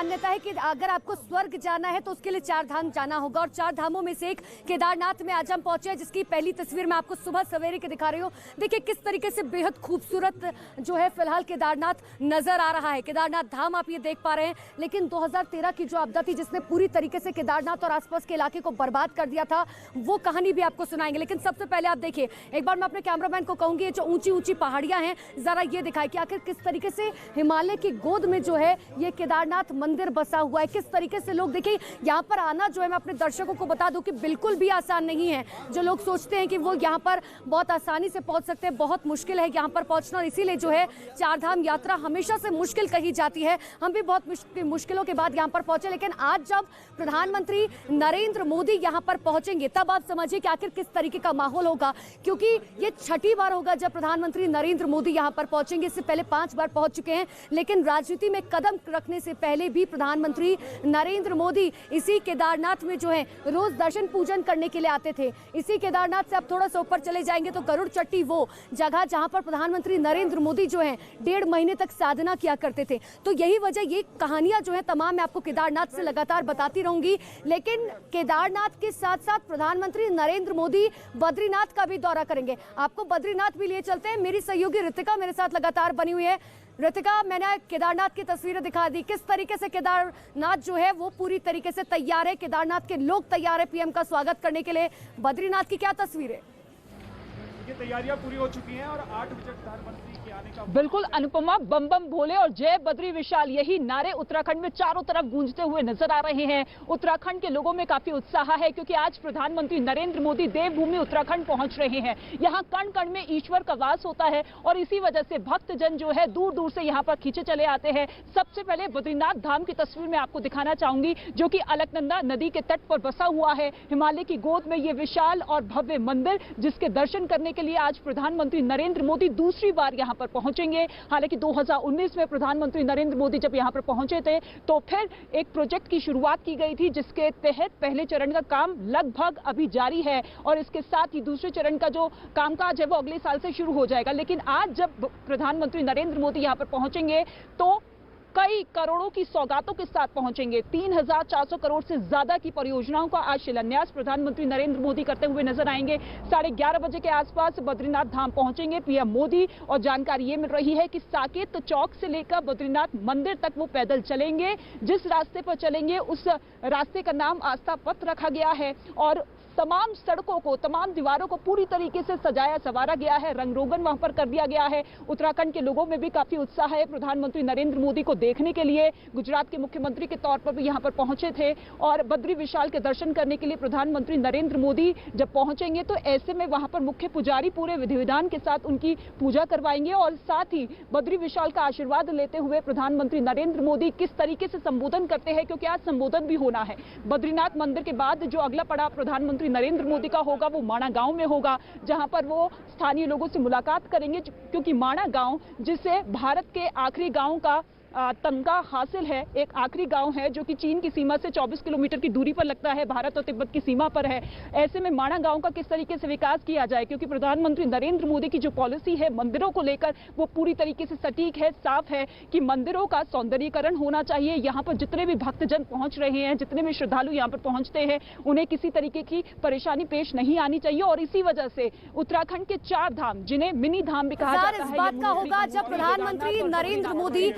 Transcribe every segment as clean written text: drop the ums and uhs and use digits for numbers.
मान्यता है कि अगर आपको स्वर्ग जाना है तो उसके लिए 4 धाम जाना होगा और 4 धामों में से एक केदारनाथ में आज हम पहुंचे हैं, जिसकी पहली तस्वीर मैं आपको सुबह सवेरे के दिखा रही हूँ। देखिए किस तरीके से बेहद खूबसूरत जो है फिलहाल केदारनाथ नजर आ रहा है। केदारनाथ धाम आप ये देख पा रहे हैं, लेकिन 2013 की जो आपदा थी जिसने पूरी तरीके से केदारनाथ और आसपास के इलाके को बर्बाद कर दिया था, वो कहानी भी आपको सुनाएंगे। लेकिन सबसे पहले आप देखिए, एक बार मैं अपने कैमरामैन को कहूंगी ये जो ऊंची ऊंची पहाड़ियां हैं जरा ये दिखाए कि आखिर किस तरीके से हिमालय की गोद में जो है ये केदारनाथ मंदिर बसा हुआ है। किस तरीके से लोग, देखिए यहाँ पर आना जो है, मैं अपने दर्शकों को बता दूं कि बिल्कुल भी आसान नहीं है। जो लोग सोचते हैं कि वो यहाँ पर बहुत आसानी से पहुंच सकते हैं, बहुत मुश्किल है यहाँ पर पहुंचना, और इसीलिए जो है 4 धाम यात्रा हमेशा से मुश्किल कही जाती है। हम भी बहुत मुश्किलों के बाद यहाँ पर पहुंचे, लेकिन आज जब प्रधानमंत्री नरेंद्र मोदी यहाँ पर पहुंचेंगे तब आप समझिए कि आखिर किस तरीके का माहौल होगा, क्योंकि ये 6ठी बार होगा जब प्रधानमंत्री नरेंद्र मोदी यहाँ पर पहुंचेंगे। इससे पहले 5 बार पहुंच चुके हैं, लेकिन राजनीति में कदम रखने से पहले भी प्रधानमंत्री नरेंद्र मोदी इसी केदारनाथ में जो है रोज दर्शन पूजन करने के लिए आते थे। इसी केदारनाथ से आप थोड़ा सा ऊपर चले जाएंगे तो गरुड़ चट्टी, वो जगह जहां पर प्रधानमंत्री नरेंद्र मोदी जो है 1.5 महीने तक साधना किया करते थे। तो यही वजह, ये कहानियां जो है तमाम मैं आपको केदारनाथ से लगातार बताती रहूंगी। लेकिन केदारनाथ के साथ साथ प्रधानमंत्री नरेंद्र मोदी बद्रीनाथ का भी दौरा करेंगे। आपको बद्रीनाथ भी लिए चलते हैं। मेरी सहयोगी ऋतिका मेरे साथ लगातार बनी हुई है। ऋतिका, मैंने केदारनाथ की तस्वीरें दिखा दी, किस तरीके से केदारनाथ जो है वो पूरी तरीके से तैयार है, केदारनाथ के लोग तैयार है पीएम का स्वागत करने के लिए। बद्रीनाथ की क्या तस्वीर है? तैयारियां पूरी हो चुकी हैं और 8 बजे प्रधानमंत्री के आने का बिल्कुल अनुपमा, बम बम भोले और जय बद्री विशाल, यही नारे उत्तराखंड में चारों तरफ गूंजते हुए नजर आ रहे हैं। उत्तराखंड के लोगों में काफी उत्साह है क्योंकि आज प्रधानमंत्री नरेंद्र मोदी देवभूमि उत्तराखंड पहुंच रहे हैं। यहाँ कण कण में ईश्वर का वास होता है और इसी वजह से भक्तजन जो है दूर दूर से यहाँ पर खींचे चले आते हैं। सबसे पहले बद्रीनाथ धाम की तस्वीर मैं आपको दिखाना चाहूंगी, जो कि अलकनंदा नदी के तट पर बसा हुआ है। हिमालय की गोद में ये विशाल और भव्य मंदिर, जिसके दर्शन करने के लिए आज प्रधानमंत्री नरेंद्र मोदी दूसरी बार यहां पर पहुंचेंगे। हालांकि 2019 में प्रधानमंत्री नरेंद्र मोदी जब यहां पर पहुंचे थे तो फिर एक प्रोजेक्ट की शुरुआत की गई थी, जिसके तहत पहले चरण का काम लगभग अभी जारी है और इसके साथ ही दूसरे चरण का जो कामकाज है वो अगले साल से शुरू हो जाएगा। लेकिन आज जब प्रधानमंत्री नरेंद्र मोदी यहां पर पहुंचेंगे तो कई करोड़ों की सौगातों के साथ पहुंचेंगे। 3,400 करोड़ से ज्यादा की परियोजनाओं का आज शिलान्यास प्रधानमंत्री नरेंद्र मोदी करते हुए नजर आएंगे। 11:30 बजे के आसपास बद्रीनाथ धाम पहुंचेंगे पीएम मोदी और जानकारी ये मिल रही है कि साकेत चौक से लेकर बद्रीनाथ मंदिर तक वो पैदल चलेंगे। जिस रास्ते पर चलेंगे उस रास्ते का नाम आस्था पथ रखा गया है और तमाम सड़कों को, तमाम दीवारों को पूरी तरीके से सजाया संवारा गया है, रंग रोगन वहां पर कर दिया गया है। उत्तराखंड के लोगों में भी काफी उत्साह है प्रधानमंत्री नरेंद्र मोदी को देखने के लिए। गुजरात के मुख्यमंत्री के तौर पर भी यहां पर पहुंचे थे और बद्री विशाल के दर्शन करने के लिए प्रधानमंत्री नरेंद्र मोदी जब पहुंचेंगे तो ऐसे में वहां पर मुख्य पुजारी पूरे विधि विधान के साथ उनकी पूजा करवाएंगे और साथ ही बद्री विशाल का आशीर्वाद लेते हुए प्रधानमंत्री नरेंद्र मोदी किस तरीके से संबोधन करते हैं, क्योंकि आज संबोधन भी होना है। बद्रीनाथ मंदिर के बाद जो अगला पड़ाव प्रधानमंत्री नरेंद्र मोदी का होगा वो माणा गांव में होगा, जहां पर वो स्थानीय लोगों से मुलाकात करेंगे, क्योंकि माणा गांव, जिसे भारत के आखिरी गांव का तमगा हासिल है, एक आखिरी गांव है जो कि चीन की सीमा से 24 किलोमीटर की दूरी पर लगता है, भारत और तिब्बत की सीमा पर है। ऐसे में माणा गांव का किस तरीके से विकास किया जाए, क्योंकि प्रधानमंत्री नरेंद्र मोदी की जो पॉलिसी है मंदिरों को लेकर वो पूरी तरीके से सटीक है, साफ है कि मंदिरों का सौंदर्यीकरण होना चाहिए। यहाँ पर जितने भी भक्तजन पहुंच रहे हैं, जितने भी श्रद्धालु यहाँ पर पहुंचते हैं, उन्हें किसी तरीके की परेशानी पेश नहीं आनी चाहिए और इसी वजह से उत्तराखंड के 4 धाम, जिन्हें मिनी धाम भी कहा जाता है, इस बात का होगा जब प्रधानमंत्री नरेंद्र मोदी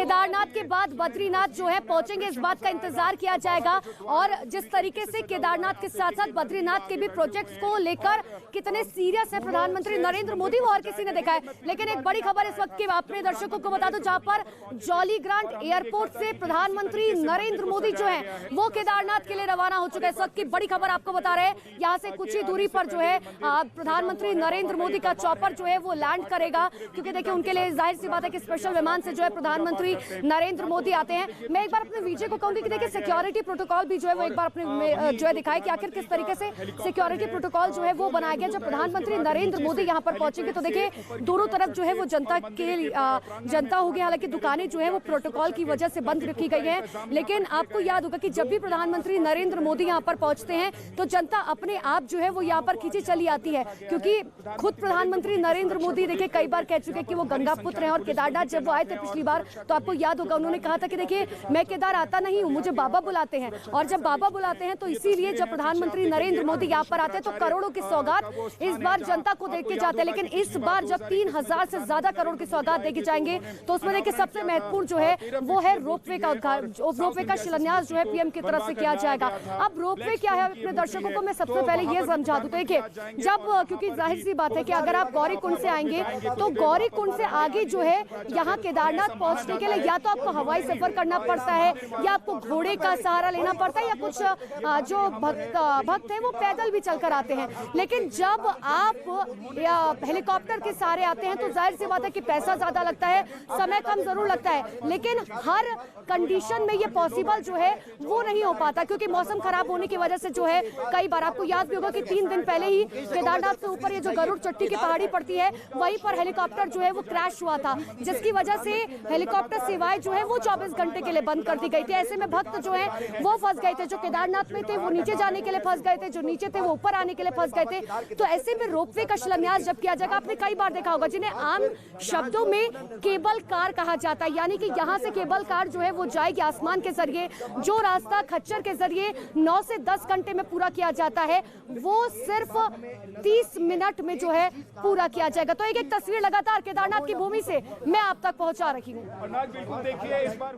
केदारनाथ के बाद बद्रीनाथ जो है पहुंचेंगे, इस बात का इंतजार किया जाएगा। और जिस तरीके से केदारनाथ के साथ साथ बद्रीनाथ के भी प्रोजेक्ट्स को लेकर कितने सीरियस है प्रधानमंत्री नरेंद्र मोदी, वो हर किसी ने देखा है। लेकिन एक बड़ी खबर इस वक्त की अपने दर्शकों को बता दो, जहां पर जॉली ग्रांट एयरपोर्ट से प्रधानमंत्री नरेंद्र मोदी जो है वो केदारनाथ के लिए रवाना हो चुके हैं। इस वक्त की बड़ी खबर आपको बता रहे हैं, यहाँ से कुछ ही दूरी पर जो है प्रधानमंत्री नरेंद्र मोदी का चॉपर जो है वो लैंड करेगा, क्योंकि देखिए उनके लिए जाहिर सी बात है कि स्पेशल विमान से जो है प्रधानमंत्री नरेंद्र मोदी आते हैं। मैं एक बार अपने विजय को कहूंगी कि देखिए सिक्योरिटी प्रोटोकॉल भी जो है वो एक बार अपने जो है दिखाए कि आखिर किस तरीके से सिक्योरिटी प्रोटोकॉल जो है वो बनाया गया। जब प्रधानमंत्री नरेंद्र मोदी यहां पर पहुंचेंगे तो देखिए दोनों तरफ जो है वो जनता होगी। हालांकि दुकानें जो है वो प्रोटोकॉल की वजह से बंद रखी गई है, लेकिन आपको याद होगा कि जब भी प्रधानमंत्री नरेंद्र मोदी यहां पर पहुंचते हैं तो जनता अपने आप जो है वो यहां पर खींची चली आती है, क्योंकि खुद प्रधानमंत्री नरेंद्र मोदी देखिए कई बार कह चुके कि वो गंगा पुत्र हैं और केदारनाथ जब वो आए थे पिछली बार तो आपको आपको याद होगा उन्होंने कहा था कि देखिए मैं केदार आता नहीं हूं, मुझे बाबा बुलाते हैं, और जब बाबा बुलाते हैं तो इसीलिए जब प्रधानमंत्री नरेंद्र मोदी यहाँ पर आते हैं तो करोड़ों की सौगात इस बार जनता को देके जाते हैं। लेकिन इस बार जब 3000 से ज्यादा करोड़ की सौगात देके जाएंगे तो उसमें देखिए सबसे महत्वपूर्ण जो है वो है रोपवे का उद्घाटन, रोपवे का शिलान्यास जो है पीएम की तरफ से किया जाएगा। अब रोपवे क्या है अपने दर्शकों को मैं सबसे पहले ये समझा दूं। देखिए जब क्योंकि जाहिर सी बात है कि अगर आप गौरीकुंड से आएंगे तो गौरीकुंड से आगे जो है यहाँ केदारनाथ पहुंचने के लिए या तो आपको हवाई सफर करना पड़ता है या आपको घोड़े का सहारा लेना पड़ता है या कुछ जो भक्त है वो पैदल भी चलकर आते हैं। लेकिन जब आप हेलीकॉप्टर के सहारे आते हैं तो जाहिर सी बात है कि पैसा ज्यादा लगता है, समय कम जरूर लगता है, लेकिन हर कंडीशन में ये पॉसिबल जो है वो नहीं हो पाता क्योंकि मौसम खराब होने की वजह से जो है कई बार आपको याद भी होगा कि 3 दिन पहले ही केदारनाथ से ऊपर ये जो गरुड़ चट्टी की पहाड़ी पड़ती है वहीं पर हेलीकॉप्टर जो है वो क्रैश हुआ था, जिसकी वजह से हेलीकॉप्टर सेवाएं जो है वो 24 घंटे के लिए बंद कर दी गई थी। ऐसे में भक्त जो है वो फंस गए थे, जो केदारनाथ में थे वो नीचे जाने के लिए फंस गए थे, जो नीचे थे वो ऊपर आने के लिए फंस गए थे। तो ऐसे में रोपवे का शिलान्यास जब किया जाएगा, आपने कई बार देखा होगा जिन्हें आम शब्दों में केबल कार कहा जाता है, यानी कि यहाँ से केबल कार जो है वो जाएगी आसमान के जरिए, जो रास्ता खच्चर के जरिए 9 से 10 घंटे में पूरा किया जाता है वो सिर्फ 30 मिनट में जो है पूरा किया जाएगा। तो एक तस्वीर लगातार केदारनाथ की भूमि से मैं आप तक पहुंचा रही हूँ। बिल्कुल देखिए इस बार